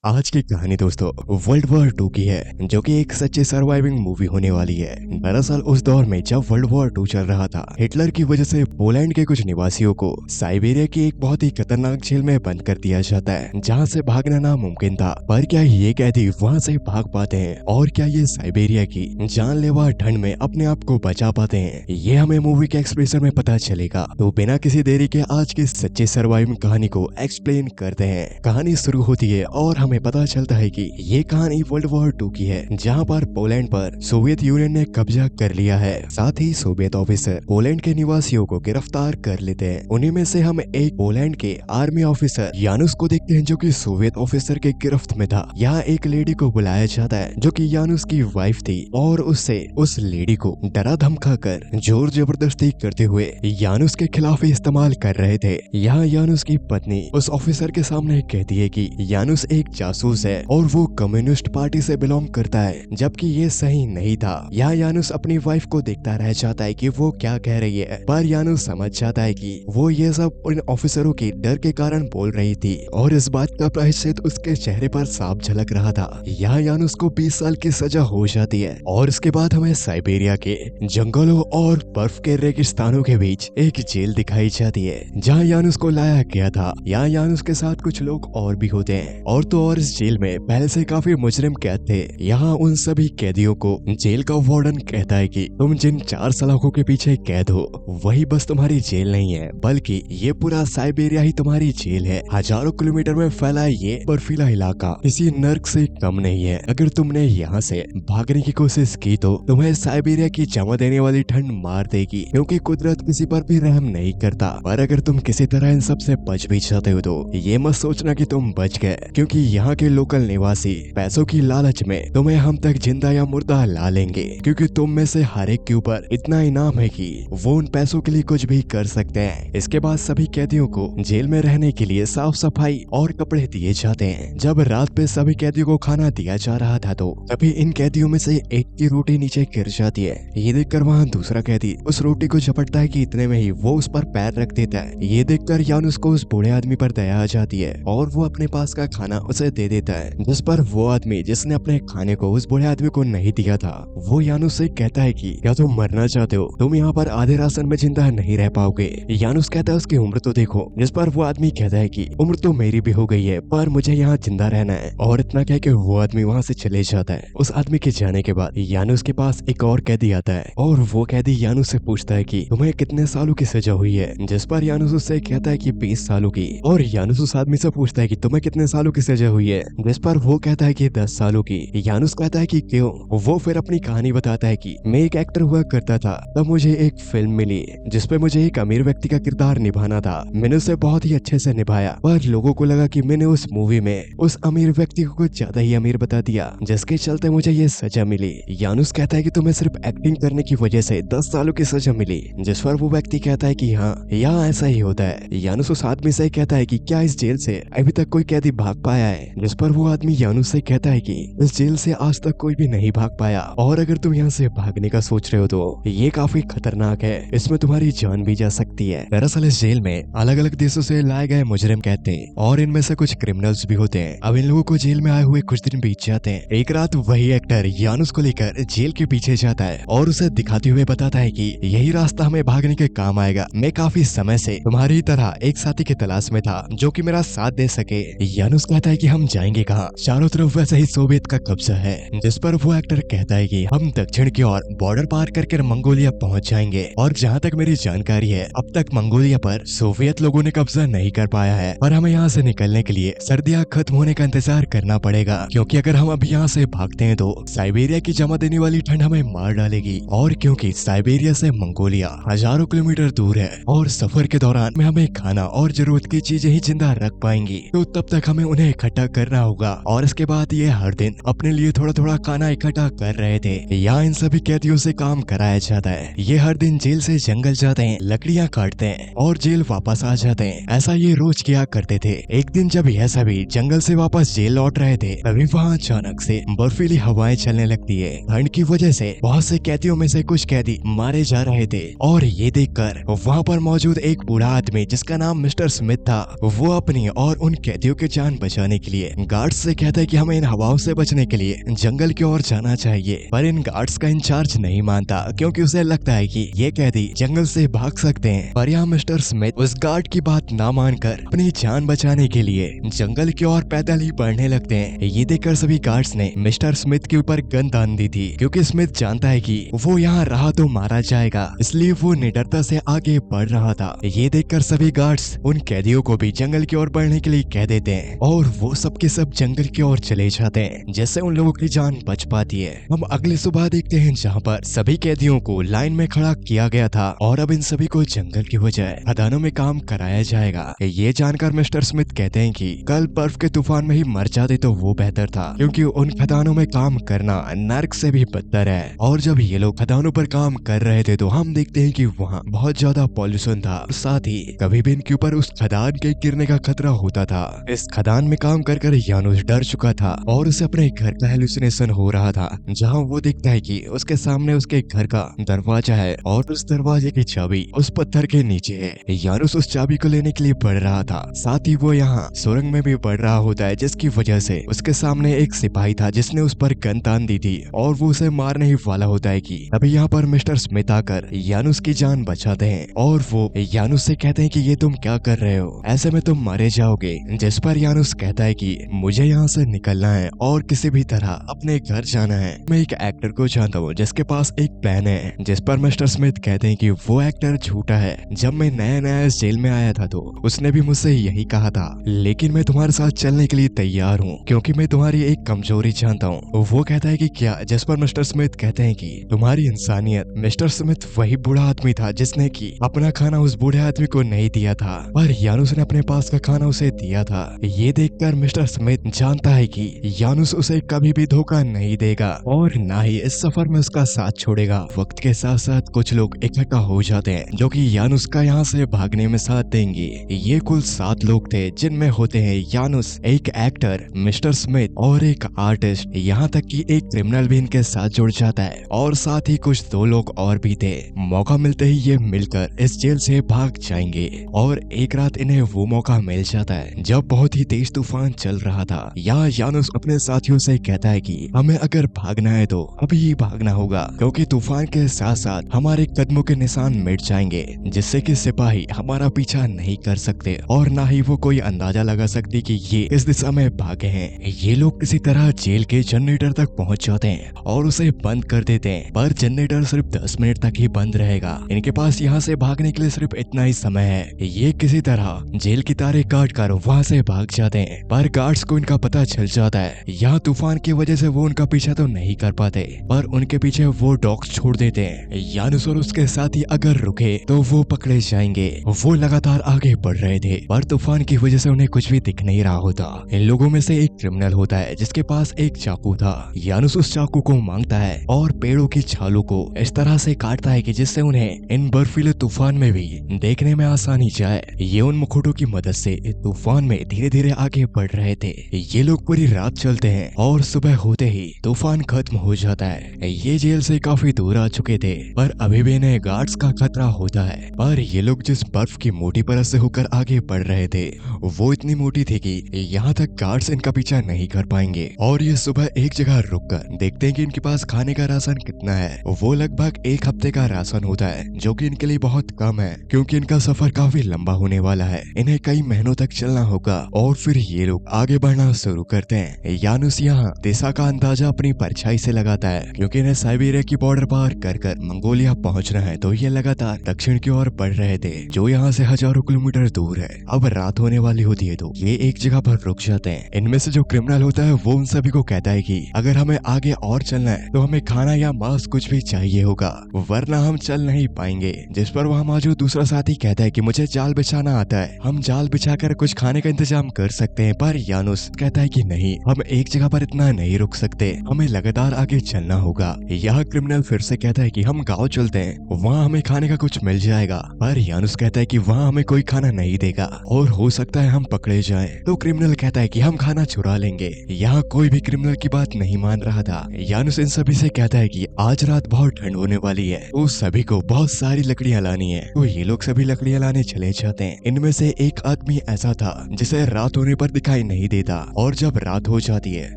आज की कहानी दोस्तों वर्ल्ड वॉर 2 की है, जो कि एक सच्ची सर्वाइविंग मूवी होने वाली है। दरअसल उस दौर में जब वर्ल्ड वॉर 2 चल रहा था, हिटलर की वजह से पोलैंड के कुछ निवासियों को साइबेरिया की एक बहुत ही खतरनाक जेल में बंद कर दिया जाता है, जहां से भागना नामुमकिन था। पर क्या ये कैदी वहां से भाग पाते हैं, और क्या ये साइबेरिया की जानलेवा ठंड में अपने आप को बचा पाते हैं, ये हमें मूवी के एक्सप्रेशन में पता चलेगा। तो बिना किसी देरी के आज की सच्ची सर्वाइविंग कहानी को एक्सप्लेन करते हैं। कहानी शुरू होती है और हमें पता चलता है कि ये कहानी वर्ल्ड वॉर 2 की है, जहां पर पोलैंड पर सोवियत यूनियन ने कब्जा कर लिया है। साथ ही सोवियत ऑफिसर पोलैंड के निवासियों को गिरफ्तार कर लेते हैं। उन्हीं में से हम एक पोलैंड के आर्मी ऑफिसर यानुस को देखते हैं, जो कि सोवियत ऑफिसर के गिरफ्त में था। यहाँ एक लेडी को बुलाया जाता है, जो कि यानुस की वाइफ थी, और उससे उस लेडी को डरा धमका कर जोर जबरदस्ती करते हुए यानुस के खिलाफ इस्तेमाल कर रहे थे। यहाँ यानुस की पत्नी उस ऑफिसर के सामने कहती है कि यानुस एक जासूस है और वो कम्युनिस्ट पार्टी से बिलोंग करता है, जबकि ये सही नहीं था। यहाँ यानुस अपनी वाइफ को देखता रह जाता है कि वो क्या कह रही है, पर यानुस समझ जाता है कि वो ये सब उन ऑफिसरों के डर के कारण बोल रही थी, और इस बात का प्रायश्चित उसके चेहरे पर साफ झलक रहा था। यहाँ यानुस को 20 साल की सजा हो जाती है। और इसके बाद हमें साइबेरिया के जंगलों और बर्फ के रेगिस्तानों के बीच एक जेल दिखाई जाती है, जहाँ यानुस को लाया गया था। यहाँ यानुस के साथ कुछ लोग और भी होते हैं, और तो और इस जेल में पहले से काफी मुजरिम कैद थे। यहाँ उन सभी कैदियों को जेल का वार्डन कहता है कि तुम जिन 4 सलाखों के पीछे कैद हो, वही बस तुम्हारी जेल नहीं है, बल्कि ये पूरा साइबेरिया ही तुम्हारी जेल है। हजारों किलोमीटर में फैला ये बर्फीला इलाका किसी नर्क से कम नहीं है। अगर तुमने यहाँ से भागने की कोशिश की तो तुम्हें साइबेरिया की जमा देने वाली ठंड मार देगी, क्योंकि कुदरत किसी पर भी रहम नहीं करता। पर अगर तुम किसी तरह इन सब से बच भी जाते हो तो ये मत सोचना कि तुम बच गए, क्योंकि यहाँ के लोकल निवासी पैसों की लालच में तुम्हें हम तक जिंदा या मुर्दा ला लेंगे, क्योंकि तुम में से हर एक के ऊपर इतना इनाम है कि वो उन पैसों के लिए कुछ भी कर सकते हैं। इसके बाद सभी कैदियों को जेल में रहने के लिए साफ सफाई और कपड़े दिए जाते हैं। जब रात पे सभी कैदियों को खाना दिया जा रहा था, तो तभी इन कैदियों में से एक की रोटी नीचे गिर जाती है। ये देखकर वहाँ दूसरा कैदी उस रोटी को झपटता है कि इतने में ही वो उस पर पैर रख देता है। ये देखकर यानुस को उस बूढ़े आदमी पर दया आ जाती है, और वो अपने पास का खाना उसे दे देता है। जिस पर वो आदमी जिसने अपने खाने को उस बूढ़े आदमी को नहीं दिया था, वो यानुस से कहता है कि क्या तुम मरना चाहते हो? तुम यहाँ पर आधे राशन में जिंदा नहीं रह पाओगे। यानुस कहता है उसकी उम्र तो देखो। जिस पर वो आदमी कहता है कि उम्र तो मेरी भी हो गई है, पर मुझे यहाँ जिंदा रहना है। और इतना कह के वो आदमी वहाँ से चले जाता है। उस आदमी के जाने के बाद यानुस के पास एक और कैदी आता है, और वो कैदी यानुस से पूछता है कि तुम्हें कितने सालों की सजा हुई है? जिस पर यानुस उससे कहता है कि 20 सालों की। और यानुस उस आदमी से पूछता है कि तुम्हें कितने सालों की सजा हुई है? जिस पर वो कहता है कि 10 सालों की। यानुस कहता है कि क्यों? वो फिर अपनी कहानी बताता है कि मैं एक एक्टर हुआ करता था, तब मुझे एक फिल्म मिली जिसपे मुझे एक अमीर व्यक्ति का किरदार निभाना था। मैंने उसे बहुत ही अच्छे से निभाया, पर लोगों को लगा कि मैंने उस मूवी में उस अमीर व्यक्ति को कुछ ज्यादा ही अमीर बता दिया, जिसके चलते मुझे ये सजा मिली। यानुस कहता है कि तुम्हें सिर्फ एक्टिंग करने की वजह से 10 सालों की सजा मिली। जिस पर वो व्यक्ति कहता है कि हाँ, यहाँ ऐसा ही होता है। यानुस उस आदमी से कहता है कि क्या इस जेल से अभी तक कोई कैदी भाग पाया है? जिस पर वो आदमी यानुस से कहता है कि इस जेल से आज तक कोई भी नहीं भाग पाया, और अगर तुम यहाँ से भागने का सोच रहे हो तो ये काफी खतरनाक है, इसमें तुम्हारी जान भी जा सकती है। दरअसल इस जेल में अलग अलग देशों से लाए गए मुजरिम कैद थे, और इनमें से कुछ क्रिमिनल्स भी होते हैं। अब इन लोगों को जेल में आए हुए कुछ दिन बीत जाते हैं। एक रात वही एक्टर यानुस को लेकर जेल के पीछे जाता है, और उसे दिखाते हुए बताता है कि यही रास्ता हमें भागने के काम आएगा। मैं काफी समय से तुम्हारी तरह एक साथी की तलाश में था, जो कि मेरा साथ दे सके। यानुस कहता है कि हम जाएंगे कहाँ? चारों तरफ वैसे ही सोवियत का कब्जा है। जिस पर वो एक्टर कहता है कि हम दक्षिण की ओर बॉर्डर पार करके मंगोलिया पहुंच जाएंगे, और जहाँ तक मेरी जानकारी है, अब तक मंगोलिया पर सोवियत लोगों ने कब्जा नहीं कर पाया है। पर हमें यहाँ से निकलने के लिए सर्दियाँ खत्म होने का इंतजार करना पड़ेगा, क्योंकि अगर हम अभी यहाँ से भागते हैं तो साइबेरिया की जमा देने वाली ठंड हमें मार डालेगी। और क्योंकि साइबेरिया से मंगोलिया हजारों किलोमीटर दूर है, और सफर के दौरान में हमें खाना और जरूरत की चीजें ही जिंदा रख पाएंगी, तो तब तक हमें उन्हें इकट्ठा करना होगा। और इसके बाद ये हर दिन अपने लिए थोड़ा थोड़ा खाना इकट्ठा कर रहे थे। यहाँ इन सभी कैदियों से काम कराया जाता है। ये हर दिन जेल से जंगल जाते हैं, लकड़ियाँ काटते हैं, और जेल वापस आ जाते हैं। ऐसा ये रोज किया करते थे। एक दिन जब यह सभी जंगल से वापस जेल लौट रहे थे, तभी वहाँ अचानक से बर्फीली हवाएं चलने लगती है। ठंड की वजह से बहुत से कैदियों में से कुछ कैदी मारे जा रहे थे, और ये देखकर वहाँ पर मौजूद एक बूढ़ा आदमी जिसका नाम मिस्टर स्मिथ था, वो अपनी और उन कैदियों की जान बचाने के लिए गार्ड्स से कहता है कि हमें इन हवाओं से बचने के लिए जंगल की ओर जाना चाहिए। पर इन गार्ड्स का इंचार्ज नहीं मानता क्योंकि उसे लगता है कि ये कैदी जंगल से भाग सकते हैं। पर यहाँ मिस्टर स्मिथ उस गार्ड की बात ना मानकर अपनी जान बचाने के लिए जंगल की ओर पैदल ही बढ़ने लगते हैं। ये देखकर सभी गार्ड्स ने मिस्टर स्मिथ के ऊपर गन तान दी थी क्योंकि स्मिथ जानता है कि वो यहाँ रहा तो मारा जाएगा, इसलिए वो निडरता से आगे बढ़ रहा था। ये देखकर सभी गार्ड्स उन कैदियों को भी जंगल की ओर बढ़ने के लिए कह देते हैं और वो सब के सब जंगल की ओर चले जाते हैं, जिससे उन लोगों की जान बच पाती है। हम अगली सुबह देखते हैं जहाँ पर सभी कैदियों को लाइन में खड़ा किया गया था और अब इन सभी को जंगल की बजाय खदानों में काम कराया जाएगा। ये जानकर मिस्टर स्मिथ कहते हैं कि कल बर्फ के तूफान में ही मर जाते तो वो बेहतर था, क्योंकि उन खदानों में काम करना नर्क से भी बदतर है। और जब ये लोग खदानों पर काम कर रहे थे तो हम देखते हैं कि वहाँ बहुत ज्यादा पॉल्यूशन था, साथ ही कभी भी इनके ऊपर उस खदान के गिरने का खतरा होता था। इस खदान में काम कर कर यानुस डर चुका था और उसे अपने घर का हेलुसिनेशन हो रहा था, जहाँ वो देखता है कि उसके सामने उसके घर का दरवाजा है और उस दरवाजे की चाबी उस पत्थर के नीचे है। यानुस उस चाबी को लेने के लिए बढ़ रहा था, साथ ही वो यहाँ सुरंग में भी बढ़ रहा होता है, जिसकी वजह से उसके सामने एक सिपाही था जिसने उस पर गन तान दी थी और वो उसे मारने ही वाला होता है कि अभी यहाँ पर मिस्टर स्मिथ आकर यानुस की जान बचाते हैं और वो यानुस से कहते हैं कि ये तुम क्या कर रहे हो, ऐसे में तुम मारे जाओगे। जिस पर यानुस कहता है कि मुझे यहाँ से निकलना है और किसी भी तरह अपने घर जाना है। मैं एक एक्टर को जानता हूँ जिसके पास एक प्लान है। जिस पर मिस्टर स्मिथ कहते हैं कि वो एक्टर झूठा है, जब मैं नया नया इस जेल में आया था तो उसने भी मुझसे यही कहा था, लेकिन मैं तुम्हारे साथ चलने के लिए तैयार हूँ क्योंकि मैं तुम्हारी एक कमजोरी जानता हूँ। वो कहता है कि क्या, जिस पर मिस्टर स्मिथ कहते हैं कि तुम्हारी इंसानियत। मिस्टर स्मिथ वही बूढ़ा आदमी था जिसने की अपना खाना उस बूढ़े आदमी को नहीं दिया था, पर यानुस ने अपने पास का खाना उसे दिया था। ये देखकर मिस्टर स्मिथ जानता है कि यानुस उसे कभी भी धोखा नहीं देगा और ना ही इस सफर में उसका साथ छोड़ेगा। वक्त के साथ साथ कुछ लोग इकट्ठा हो जाते हैं जो कि यानुस का यहाँ से भागने में साथ देंगे। ये कुल 7 लोग थे, जिनमें होते हैं यानुस, एक एक्टर, मिस्टर स्मिथ और एक आर्टिस्ट। यहाँ तक कि एक क्रिमिनल भी इनके साथ जुड़ जाता है और साथ ही कुछ 2 लोग और भी थे। मौका मिलते ही ये मिलकर इस जेल से भाग जाएंगे और एक रात इन्हें वो मौका मिल जाता है जब बहुत ही तेज तूफान चल रहा था। यहाँ यानुस अपने साथियों से कहता है कि हमें अगर भागना है तो अभी ही भागना होगा, क्योंकि तूफान के साथ साथ हमारे कदमों के निशान मिट जाएंगे, जिससे कि सिपाही हमारा पीछा नहीं कर सकते और ना ही वो कोई अंदाजा लगा सकती कि ये इस दिशा में भागे हैं। ये लोग किसी तरह जेल के जनरेटर तक पहुंच जाते हैं और उसे बंद कर देते हैं, पर जनरेटर सिर्फ 10 मिनट तक ही बंद रहेगा। इनके पास यहाँ से भागने के लिए सिर्फ इतना ही समय है। ये किसी तरह जेल की तारें काट कर वहाँ से भाग जाते हैं, पर गार्ड्स को इनका पता चल जाता है। यहाँ तूफान की वजह से वो उनका पीछा तो नहीं कर पाते, पर उनके पीछे वो डॉग्स छोड़ देते हैं। यानुस और उसके साथी अगर रुके तो वो पकड़े जाएंगे। वो लगातार आगे बढ़ रहे थे, पर तूफान की वजह से उन्हें कुछ भी दिख नहीं रहा होता। इन लोगों में से एक क्रिमिनल होता है जिसके पास एक चाकू था। यानुस उस चाकू को मांगता है और पेड़ों की छालों को इस तरह से काटता है कि जिससे उन्हें इन बर्फीले तूफान में भी देखने में आसानी जाए। ये उन मुकुटों की मदद से तूफान में धीरे धीरे आगे बढ़ रहे थे। ये लोग पूरी रात चलते हैं और सुबह होते ही तूफान खत्म हो जाता है। ये जेल से काफी दूर आ चुके थे, पर अभी भी इन्हें गार्ड्स का खतरा होता है। पर ये लोग जिस बर्फ की मोटी परत से होकर आगे बढ़ रहे थे वो इतनी मोटी थी कि यहाँ तक गार्ड्स इनका पीछा नहीं कर पाएंगे। और ये सुबह एक जगह रुककर देखते हैं कि इनके पास खाने का राशन कितना है। वो लगभग 1 हफ्ते का राशन होता है, जो कि इनके लिए बहुत कम है क्योंकि इनका सफर काफी लंबा होने वाला है। इन्हें कई महीनों तक चलना होगा और फिर ये लोग आगे बढ़ना शुरू करते हैं। यानुस यहाँ दिशा का अंदाजा अपनी परछाई से लगाता है, क्योंकि इन्हें साइबेरिया की बॉर्डर पार कर कर मंगोलिया पहुंचना है। तो ये लगातार दक्षिण की ओर बढ़ रहे थे, जो यहाँ से हजारों किलोमीटर दूर है। अब रात होने वाली होती है तो ये एक जगह पर रुक जाते हैं। इनमें से जो क्रिमिनल होता है वो उन सभी को कहता है कि अगर हमें आगे और चलना है तो हमें खाना या मांस कुछ भी चाहिए होगा, वरना हम चल नहीं पाएंगे। जिस पर वहाँ मौजूद दूसरा साथी कहता है कि मुझे जाल बिछाना आता है, हम जाल बिछाकर कुछ खाने का इंतजाम कर सकते हैं। पर यानुस कहता है कि नहीं, हम एक जगह पर इतना नहीं रुक सकते, हमें लगातार आगे चलना होगा। यह क्रिमिनल फिर से कहता है कि हम गाँव चलते हैं, वहाँ हमें खाने का कुछ मिल जाएगा। पर यानुस कहता है कि वहाँ हमें कोई खाना नहीं देगा और हो सकता है हम पकड़े जाएं। तो क्रिमिनल कहता है कि हम खाना चुरा लेंगे। यहाँ कोई भी क्रिमिनल की बात नहीं मान रहा था। यानुस इन सभी से कहता है कि आज रात बहुत ठंड होने वाली है, तो सभी को बहुत सारी लकड़ियाँ लानी है। तो ये लोग सभी लकड़ियाँ लाने चले जाते हैं। इनमें से एक आदमी ऐसा था जिसे रात होने पर दिखाई दिखाई नहीं देता। और जब रात हो जाती है,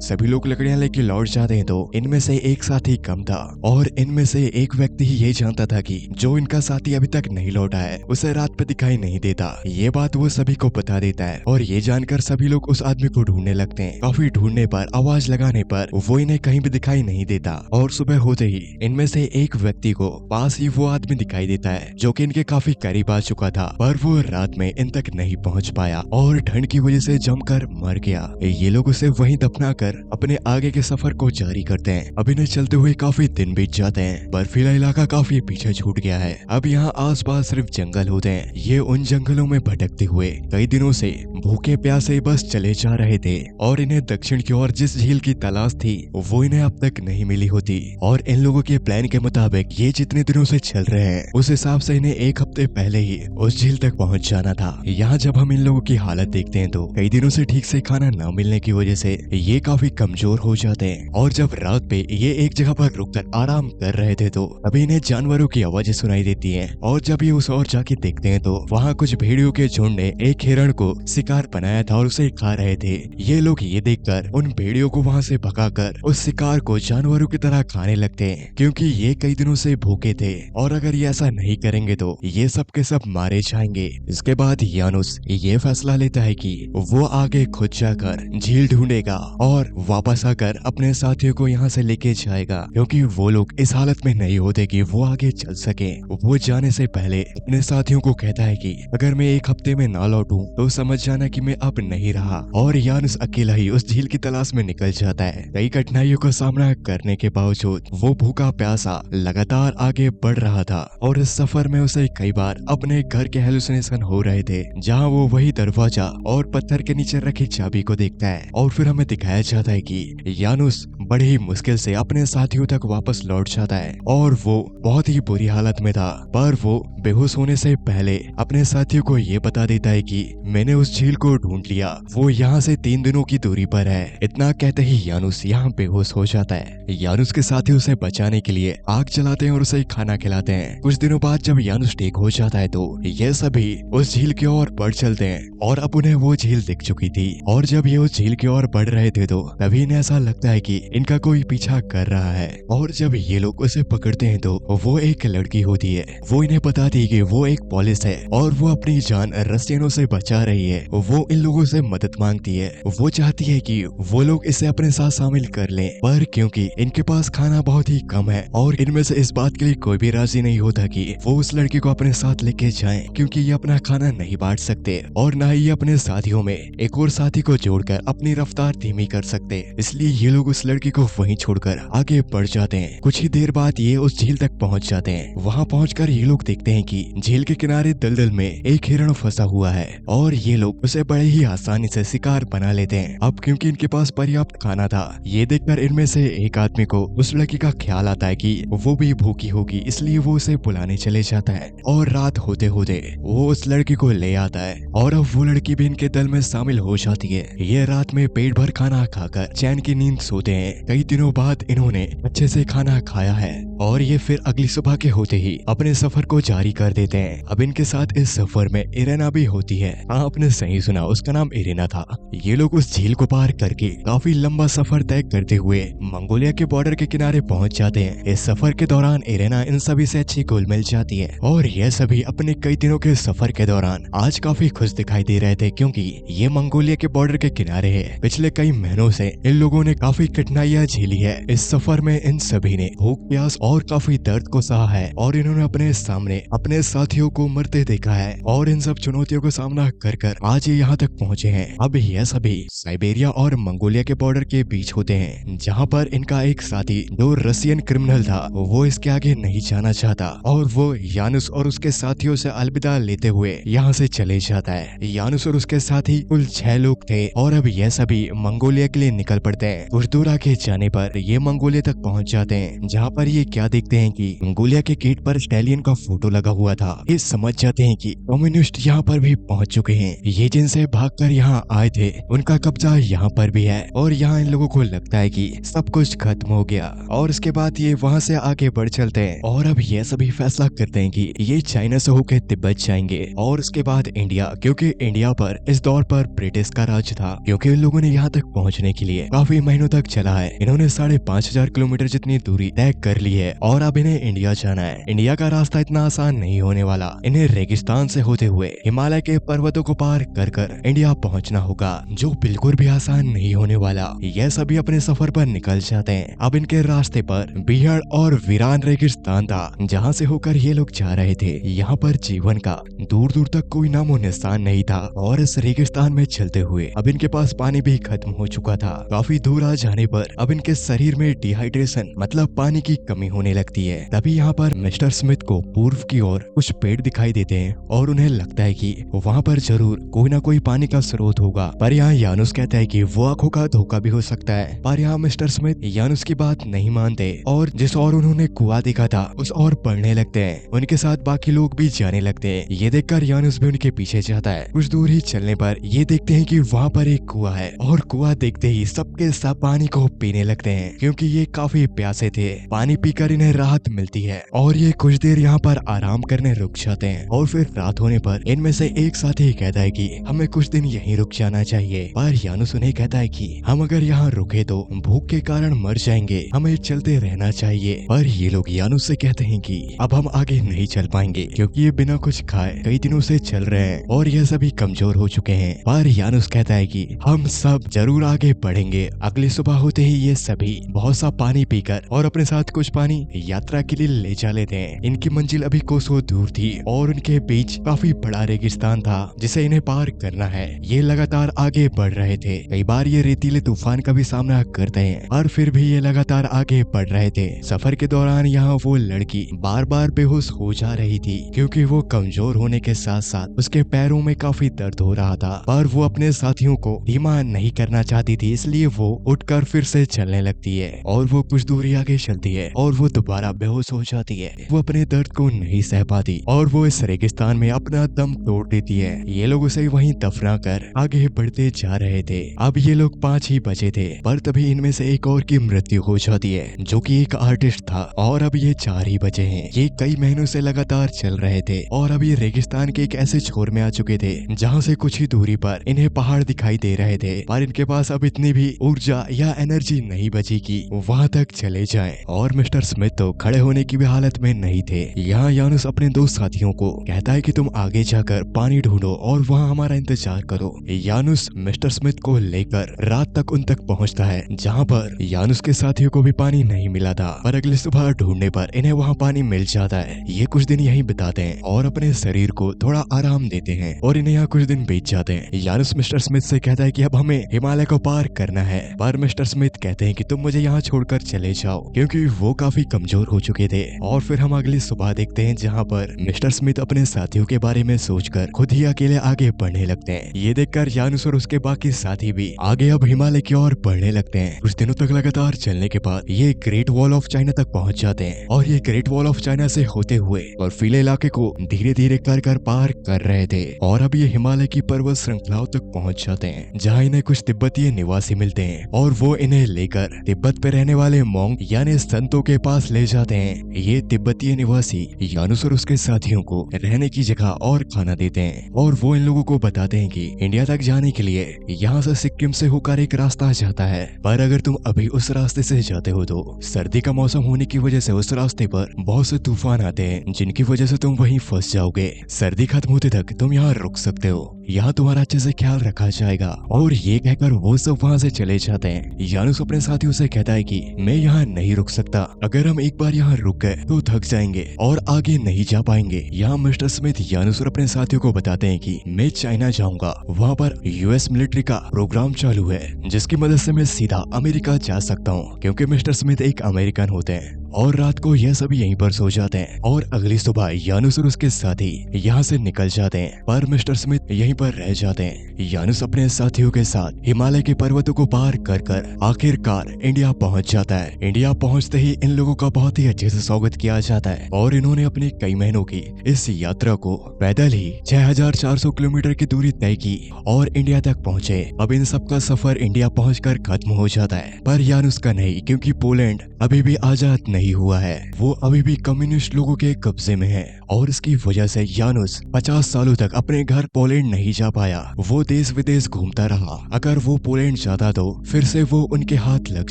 सभी लोग लकड़ियां लेके लौट जाते हैं, तो इनमें से एक साथी कम था और इनमें से एक व्यक्ति ही ये जानता था कि जो इनका साथी अभी तक नहीं लौटा है उसे रात पे दिखाई नहीं देता। ये बात वो सभी को बता देता है और ये जानकर सभी लोग उस आदमी को ढूंढने लगते हैं। काफी ढूंढने पर, आवाज लगाने पर वो इन्हें कहीं भी दिखाई नहीं देता और सुबह होते ही इनमें से एक व्यक्ति को पास ही वो आदमी दिखाई देता है जो कि इनके काफी करीब आ चुका था, पर वो रात में इन तक नहीं पहुंच पाया और ठंड की वजह से जमकर मर गया। ये लोग उसे वहीं दफना कर अपने आगे के सफर को जारी करते हैं। अब इन्हें चलते हुए काफी दिन बीत जाते हैं। बर्फीला इलाका काफी पीछे छूट गया है। अब यहाँ आसपास सिर्फ जंगल होते हैं। ये उन जंगलों में भटकते हुए कई दिनों से भूखे प्यासे बस चले जा रहे थे और इन्हें दक्षिण की ओर जिस झील की तलाश थी वो इन्हें अब तक नहीं मिली होती। और इन लोगों के प्लान के मुताबिक ये जितने दिनों से चल रहे हैं उस हिसाब से इन्हें एक हफ्ते पहले ही उस झील तक पहुंच जाना था। यहाँ जब हम इन लोगों की हालत देखते हैं तो कई दिनों से ठीक से खाना न मिलने की वजह से ये काफी कमजोर हो जाते हैं। और जब रात पे ये एक जगह पर रुककर आराम कर रहे थे तो अभी इन्हें जानवरों की आवाजें सुनाई देती हैं। और जब ये उस ओर जाके देखते हैं तो वहाँ कुछ भेड़ियों के झुंड ने एक हिरण को शिकार बनाया था और उसे खा रहे थे। ये लोग ये देखकर उन भेड़ियों को वहाँ से भगाकर उस शिकार को जानवरों की तरह खाने लगते हैं, क्योंकि ये कई दिनों से भूखे थे और अगर ये ऐसा नहीं करेंगे तो ये सब के सब मारे जाएंगे। इसके बाद यानुस ये फैसला लेता है कि वो आगे खुद जाकर झील ढूंढेगा और वापस आकर अपने साथियों को यहाँ से लेके जाएगा, क्योंकि वो लोग इस हालत में नहीं होते कि वो आगे चल सके। वो जाने से पहले अपने साथियों को कहता है कि अगर मैं एक हफ्ते में ना लौटूं तो समझ जाना कि मैं अब नहीं रहा। और यानुस अकेला ही उस झील की तलाश में निकल जाता है। कई कठिनाइयों का सामना करने के बावजूद वो भूखा प्यासा लगातार आगे बढ़ रहा था और इस सफर में उसे कई बार अपने घर के हेलुसिनेशन हो रहे थे, जहाँ वो वही दरवाजा और पत्थर के नीचे रखी चाबी को देखता है। और फिर हमें दिखाया जाता है कि यानुस बड़ी ही मुश्किल से अपने साथियों तक वापस लौट जाता है और वो बहुत ही बुरी हालत में था, पर वो बेहोश होने से पहले अपने साथियों को ये बता देता है कि मैंने उस झील को ढूंढ लिया, वो यहाँ से 3 दिनों की दूरी पर है। इतना कहते ही यानुस यहाँ बेहोश हो जाता है। यानुस के साथी उसे बचाने के लिए आग जलाते हैं और उसे खाना खिलाते हैं। कुछ दिनों बाद जब यानुस ठीक हो जाता है तो ये सभी उस झील की ओर बढ़ चलते हैं और अब उन्हें वो झील दिख चुकी थी। और जब ये उस झील की ओर बढ़ रहे थे तो तभी इन्हें ऐसा लगता है कि इनका कोई पीछा कर रहा है। और जब ये लोग उसे पकड़ते हैं तो वो एक लड़की होती है। वो इन्हें बताती है कि वो एक पुलिस है और वो अपनी जान रस्सियों से बचा रही है। वो इन लोगों से मदद मांगती है। वो चाहती है कि वो लोग इसे अपने साथ शामिल कर लें, पर क्योंकि इनके पास खाना बहुत ही कम है और इनमें से इस बात के लिए कोई भी राजी नहीं होता कि वो उस लड़की को अपने साथ लेके जाएं, क्योंकि ये अपना खाना नहीं बांट सकते और न ही ये अपने साथियों में एक और साथी को जोड़कर अपनी रफ्तार धीमी कर सकते। इसलिए ये लोग उस लड़की को वहीं छोड़कर आगे बढ़ जाते हैं। कुछ ही देर बाद ये उस झील तक पहुंच जाते हैं। वहां पहुंचकर ये लोग देखते हैं कि झील के किनारे दलदल में एक हिरण फंसा हुआ है और ये लोग उसे बड़े ही आसानी से शिकार बना लेते हैं। अब क्योंकि इनके पास पर्याप्त खाना था, ये देखकर इनमें से एक आदमी को उस लड़की का ख्याल आता है कि वो भी भूखी होगी, इसलिए वो उसे बुलाने चले जाता है। और रात होते होते वो उस लड़की को ले आता है और अब वो लड़की भी इनके दल में शामिल हो जाती है। ये रात में पेट भर खाना खाकर चैन की नींद सोते हैं। कई दिनों बाद इन्होंने अच्छे से खाना खाया है और ये फिर अगली सुबह के होते ही अपने सफर को जारी कर देते हैं। अब इनके साथ इस सफर में इरेना भी होती है। हाँ, आपने सही सुना, उसका नाम इरेना था। ये लोग उस झील को पार करके काफी लंबा सफर तय करते हुए मंगोलिया के बॉर्डर के किनारे पहुंच जाते हैं। इस सफर के दौरान इरेना इन सभी से अच्छी घुल मिल जाती है और ये सभी अपने कई दिनों के सफर के दौरान आज काफी खुश दिखाई दे रहे थे, क्योंकि ये मंगोलिया के बॉर्डर के किनारे है। पिछले कई महीनों से इन लोगों ने काफी कठिनाइयां झेली है। इस सफर में इन सभी ने भूख प्यास और काफी दर्द को सहा है और इन्होंने अपने सामने अपने साथियों को मरते देखा है और इन सब चुनौतियों का सामना कर कर आज ये यहाँ तक पहुँचे हैं। अब यह सभी साइबेरिया और मंगोलिया के बॉर्डर के बीच होते हैं, जहाँ पर इनका एक साथी जो रशियन क्रिमिनल था वो इसके आगे नहीं जाना चाहता और वो यानुस और उसके साथियों से अलविदा लेते हुए यहाँ से चले जाता है। यानुस और उसके साथी कुल 6 लोग थे और अब यह सभी मंगोलिया के लिए निकल पड़ते हैं। कुछ दूर आगे जाने पर ये मंगोलिया तक पहुँच जाते हैं, जहाँ पर ये क्या देखते हैं कि मंगोलिया के गेट पर स्टैलियन का फोटो लगा हुआ था। ये समझ जाते हैं कि कम्युनिस्ट यहाँ पर भी पहुंच चुके हैं। ये जिनसे भागकर यहाँ आए थे उनका कब्जा यहाँ पर भी है और यहाँ इन लोगों को लगता है कि सब कुछ खत्म हो गया। और इसके बाद ये वहाँ से आगे बढ़ चलते हैं और अब ये सभी फैसला करते हैं कि ये चाइना से होकर तिब्बत जाएंगे और उसके बाद इंडिया, क्योंकि इंडिया पर इस दौर पर ब्रिटिश का राज था। क्योंकि इन लोगों ने यहाँ तक पहुँचने के लिए काफी महीनों तक चला है। इन्होंने 5,500 किलोमीटर जितनी दूरी तय कर ली है और अब इन्हें इंडिया जाना है। इंडिया का रास्ता इतना आसान नहीं होने वाला। इन्हें रेगिस्तान से होते हुए हिमालय के पर्वतों को पार कर कर इंडिया पहुंचना होगा, जो बिल्कुल भी आसान नहीं होने वाला। यह सभी अपने सफर पर निकल जाते हैं। अब इनके रास्ते पर बिहार और वीरान रेगिस्तान था, जहाँ से होकर ये लोग जा रहे थे। यहाँ पर जीवन का दूर दूर तक कोई नामो निशान नहीं था और इस रेगिस्तान में चलते हुए अब इनके पास पानी भी खत्म हो चुका था। काफी दूर आ जाने पर अब इनके शरीर में डिहाइड्रेशन मतलब पानी की कमी होने लगती है। तभी यहाँ पर मिस्टर स्मिथ को पूर्व की ओर कुछ पेड़ दिखाई देते हैं और उन्हें लगता है कि वहाँ पर जरूर कोई ना कोई पानी का स्रोत होगा। पर यहाँ यानुस कहता है कि वो आंखों का धोखा भी हो सकता है। पर यहाँ मिस्टर स्मिथ यानुस की बात नहीं मानते और जिस और उन्होंने कुआं देखा था उस और पढ़ने लगते हैं। उनके साथ बाकी लोग भी जाने लगते हैं। ये देखकर यानुस भी उनके पीछे जाता है। कुछ दूर ही चलने पर ये देखते हैं कि वहाँ पर एक कुआं है और कुआं देखते ही सबके सब पानी को पीने लगते हैं, क्योंकि ये काफी प्यासे थे। पानी पीकर इन्हें राहत मिलती है और ये कुछ देर यहाँ पर आराम करने रुक जाते हैं। और फिर रात होने पर इनमें से एक साथी कहता है कि हमें कुछ दिन यहीं रुक जाना चाहिए। पर यानुस उन्हें कहता है कि हम अगर यहाँ रुके तो भूख के कारण मर जाएंगे, हमें चलते रहना चाहिए। पर ये लोग यानुस से कहते हैं कि अब हम आगे नहीं चल पाएंगे, क्योंकि ये बिना कुछ खाए कई दिनों से चल रहे हैं और ये सभी कमजोर हो चुके हैं। पर यानुस कहता है कि हम सब जरूर आगे बढ़ेंगे। अगली सुबह होते ही ये सभी बहुत सा पानी पीकर और अपने साथ कुछ पानी यात्रा के लिए ले जा लेते हैं। इनकी मंजिल अभी कोसों दूर थी और उनके बीच काफी बड़ा रेगिस्तान था जिसे इन्हें पार करना है। ये लगातार आगे बढ़ रहे थे। कई बार ये रेतीले तूफान का भी सामना करते हैं, पर फिर भी ये लगातार आगे बढ़ रहे थे। सफर के दौरान यहाँ वो लड़की बार बार बेहोश हो जा रही थी, क्योंकि वो कमजोर होने के साथ साथ उसके पैरों में काफी दर्द हो रहा था। पर वो अपने साथियों को धीमा नहीं करना चाहती थी, इसलिए वो उठकर फिर से चलने लगती है और वो कुछ दूरी आगे चलती है और वो दोबारा बेहोश हो जाती है। वो अपने दर्द को नहीं सह पाती और वो इस रेगिस्तान में अपना दम तोड़ देती है। ये लोग उसे वहीं दफना कर आगे बढ़ते जा रहे थे। अब ये लोग 5 ही बचे थे, पर तभी इनमें से एक और की मृत्यु हो जाती है, जो कि एक आर्टिस्ट था। और अब ये 4 ही बचे हैं। ये कई महीनों से लगातार चल रहे थे और अब ये रेगिस्तान के एक ऐसे छोर में आ चुके थे जहाँ से कुछ ही दूरी पर इन्हें पहाड़ दिखाई दे रहे थे। पर इनके पास अब इतनी भी ऊर्जा या एनर्जी नहीं बची कि वहाँ तक चले जाएं। और मिस्टर स्मिथ तो खड़े होने की भी हालत में नहीं थे। यहाँ यानुस अपने 2 साथियों को कहता है कि तुम आगे जाकर पानी ढूंढो और वहाँ हमारा इंतजार करो। यानुस मिस्टर स्मिथ को लेकर रात तक उन तक पहुँचता है, जहाँ पर यानुस के साथियों को भी पानी नहीं मिला था। पर अगली सुबह ढूंढने पर इन्हें वहाँ पानी मिल जाता है। ये कुछ दिन यहीं बिताते हैं और अपने शरीर को थोड़ा आराम देते हैं और इन्हें यहाँ कुछ दिन बीत जाते हैं। यानुस मिस्टर स्मिथ से कहता है कि अब हमें हिमालय को पार करना है। पर मिस्टर स्मिथ कहते हैं कि तुम मुझे यहाँ छोड़कर चले जाओ, क्योंकि वो काफी कमजोर हो चुके थे। और फिर हम अगली सुबह देखते हैं जहाँ पर मिस्टर स्मिथ अपने साथियों के बारे में सोचकर खुद ही अकेले आगे बढ़ने लगते हैं। ये देखकर यानुस और उसके बाकी साथी भी आगे अब हिमालय की ओर बढ़ने लगते हैं। कुछ दिनों तक लगातार चलने के बाद ये ग्रेट वॉल ऑफ चाइना तक पहुंच जाते हैं और ये ग्रेट वॉल ऑफ चाइना से होते हुए बर्फीले इलाके को धीरे धीरे कर पार कर रहे थे। और अब ये हिमालय की पर्वत श्रृंखलाओं तक पहुंच जाते हैं, जहाँ इन्हें कुछ तिब्बतीय निवासी मिलते हैं और वो इन्हें लेकर तिब्बत पे रहने वाले मोंग यानी संतों के पास ले जाते हैं। ये तिब्बतीय निवासी यानुस और उसके साथियों को रहने की जगह और खाना देते हैं और वो इन लोगों को बताते हैं कि इंडिया तक जाने के लिए यहाँ से सिक्किम से होकर एक रास्ता जाता है, पर अगर तुम अभी उस रास्ते से जाते हो तो सर्दी का मौसम होने की वजह से उस रास्ते पर बहुत से तूफान आते हैं, जिनकी वजह से तुम वहीं फंस जाओगे। सर्दी खत्म होते तक तुम यहाँ रुक सकते हो, यहाँ तुम्हारा अच्छे से ख्याल रखा जाएगा। और ये कहकर वो सब वहाँ से चले जाते हैं। यानुस अपने साथियों से कहता है कि मैं यहाँ नहीं रुक सकता, अगर हम एक बार यहाँ रुक गए तो थक जाएंगे और आगे नहीं जा पाएंगे। यहाँ मिस्टर स्मिथ यानुस और अपने साथियों को बताते हैं कि मैं चाइना जाऊंगा, वहाँ पर यूएस मिलिट्री का प्रोग्राम चालू है, जिसकी मदद से मैं सीधा अमेरिका जा सकता हूँ, क्योंकि मिस्टर स्मिथ एक अमेरिकन होते हैं। और रात को यह सभी यहीं पर सो जाते हैं और अगली सुबह यानुस और उसके साथी यहाँ से निकल जाते हैं, पर मिस्टर स्मिथ यहीं पर रह जाते हैं। यानुस अपने साथियों के साथ हिमालय के पर्वतों को पार कर आखिरकार इंडिया पहुंच जाता है। इंडिया पहुंचते ही इन लोगों का बहुत ही अच्छे से स्वागत किया जाता है और इन्होंने अपने कई महीनों की इस यात्रा को पैदल ही 6400 किलोमीटर की दूरी तय की और इंडिया तक पहुंचे। अब इन सबका सफर इंडिया पहुंचकर खत्म हो जाता है, पर यानुस का नहीं, क्योंकि पोलैंड अभी भी आजाद नहीं हुआ है। वो अभी भी कम्युनिस्ट लोगों के कब्जे में है और इसकी वजह से यानुस 50 सालों तक अपने घर पोलैंड नहीं जा पाया। वो देश विदेश घूमता रहा। अगर वो पोलैंड जाता तो फिर से वो उनके हाथ लग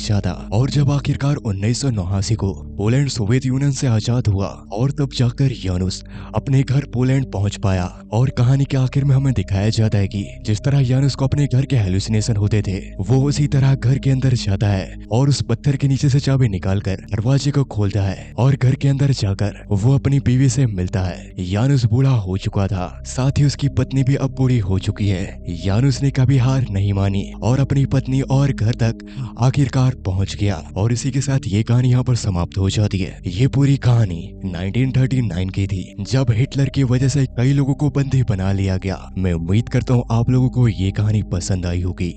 जाता। और जब आखिरकार 1989 को पोलैंड सोवियत यूनियन से आजाद हुआ और तब जाकर यानुस अपने घर पोलैंड पहुंच पाया। और कहानी के आखिर में हमें दिखाया जाता है कि जिस तरह यानुस को अपने घर के हेलुसिनेशन होते थे, वो उसी तरह घर के अंदर जाता है और उस पत्थर के नीचे से चाबी निकालकर दरवाजे को खोलता है और घर के अंदर जाकर वो अपनी बीवी से मिलता है। यानुस बूढ़ा हो चुका था, साथ ही उसकी पत्नी भी अब बूढ़ी हो चुकी है। यानुस ने कभी हार नहीं मानी और अपनी पत्नी और घर तक आखिरकार पहुंच गया। और इसी के साथ ये कहानी यहाँ पर समाप्त हो जाती है। ये पूरी कहानी 1939 की थी, जब हिटलर की वजह से कई लोगों को बंदी बना लिया गया। मैं उम्मीद करता हूँ आप लोगों को ये कहानी पसंद आई होगी।